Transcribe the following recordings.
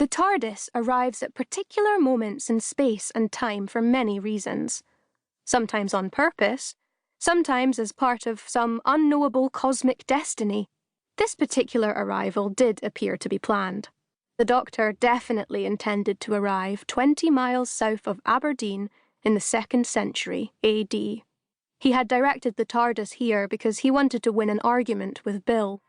The TARDIS arrives at particular moments in space and time for many reasons. Sometimes on purpose, sometimes as part of some unknowable cosmic destiny. This particular arrival did appear to be planned. The Doctor definitely intended to arrive 20 miles south of Aberdeen in the 2nd century AD. He had directed the TARDIS here because he wanted to win an argument with Bill.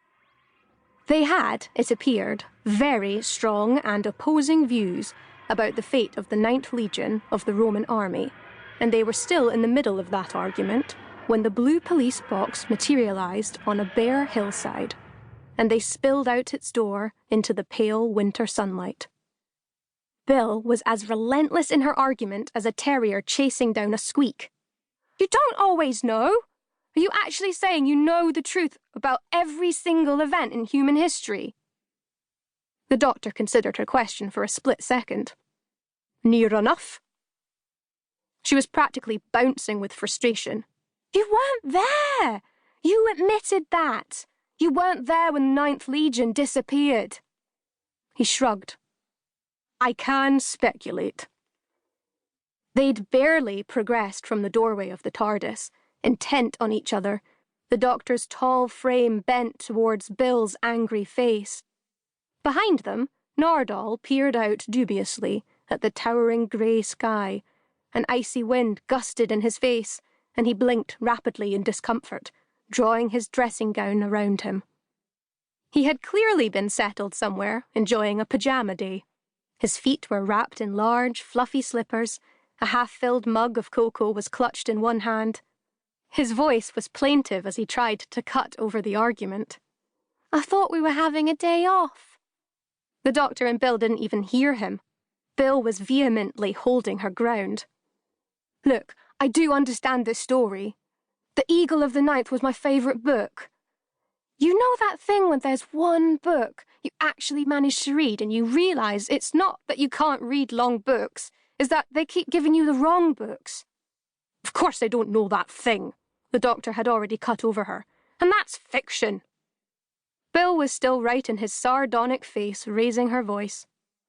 They had, it appeared, very strong and opposing views about the fate of the 9th Legion of the Roman Army, and they were still in the middle of that argument when the blue police box materialized on a bare hillside, and they spilled out its door into the pale winter sunlight. Bill was as relentless in her argument as a terrier chasing down a squeak. "You don't always know! Are you actually saying you know the truth about every single event in human history?" The Doctor considered her question for a split second. "Near enough." She was practically bouncing with frustration. "You weren't there! You admitted that! You weren't there when the 9th Legion disappeared." He shrugged. "I can speculate." They'd barely progressed from the doorway of the TARDIS, intent on each other, the Doctor's tall frame bent towards Bill's angry face. Behind them, Nardole peered out dubiously at the towering grey sky. An icy wind gusted in his face, and he blinked rapidly in discomfort, drawing his dressing gown around him. He had clearly been settled somewhere, enjoying a pyjama day. His feet were wrapped in large, fluffy slippers, a half-filled mug of cocoa was clutched in one hand. His voice was plaintive as he tried to cut over the argument. "I thought we were having a day off." The Doctor and Bill didn't even hear him. Bill was vehemently holding her ground. "Look, I do understand this story. The Eagle of the Ninth was my favourite book. You know that thing when there's one book you actually manage to read and you realise it's not that you can't read long books, it's that they keep giving you the wrong books." "Of course I don't know that thing," the Doctor had already cut over her, "and that's fiction." Bill was still right in his sardonic face, raising her voice.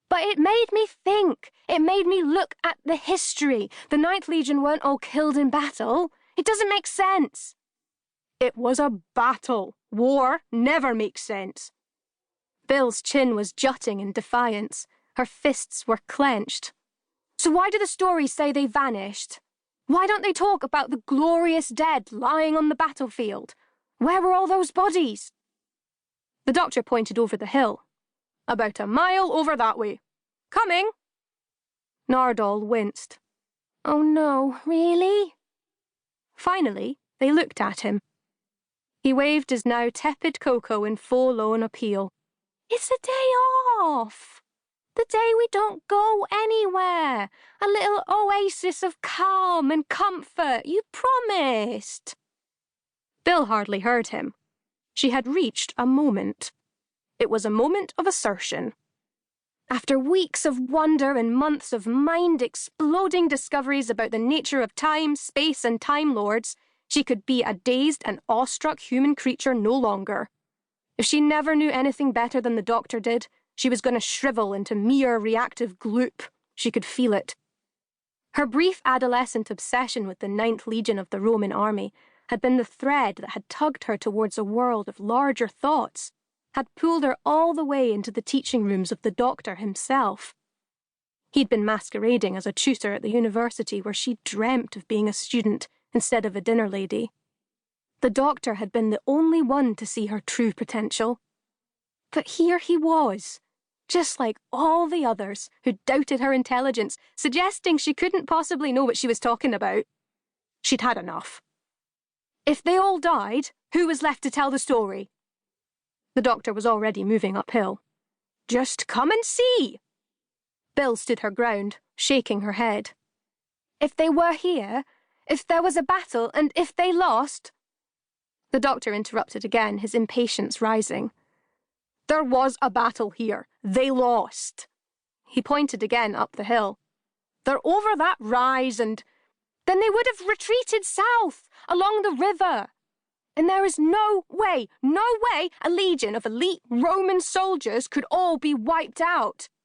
"But it made me think. It made me look at the history. The 9th Legion weren't all killed in battle. It doesn't make sense." "It was a battle. War never makes sense." Bill's chin was jutting in defiance. Her fists were clenched. "So why do the stories say they vanished? Why don't they talk about the glorious dead lying on the battlefield? Where were all those bodies?" The Doctor pointed over the hill. "About a mile over that way. Coming!" Nardole winced. "Oh no, really?" Finally, they looked at him. He waved his now tepid cocoa in forlorn appeal. "It's a day off. The day we don't go anywhere. A little oasis of calm and comfort. You promised." Bill hardly heard him. She had reached a moment. It was a moment of assertion. After weeks of wonder and months of mind-exploding discoveries about the nature of time, space, and Time Lords, she could be a dazed and awestruck human creature no longer. If she never knew anything better than the Doctor did, she was going to shrivel into mere reactive gloop. She could feel it. Her brief adolescent obsession with the 9th Legion of the Roman Army had been the thread that had tugged her towards a world of larger thoughts, had pulled her all the way into the teaching rooms of the Doctor himself. He'd been masquerading as a tutor at the university where she dreamt of being a student instead of a dinner lady. The Doctor had been the only one to see her true potential. But here he was, just like all the others who doubted her intelligence, suggesting she couldn't possibly know what she was talking about. She'd had enough. If they all died, who was left to tell the story? The Doctor was already moving uphill. "Just come and see." Bill stood her ground, shaking her head. "If they were here, if there was a battle, and if they lost—" The Doctor interrupted again, his impatience rising. "There was a battle here. They lost." He pointed again up the hill. "They're over that rise and—" "Then they would have retreated south, along the river. And there is no way a legion of elite Roman soldiers could all be wiped out.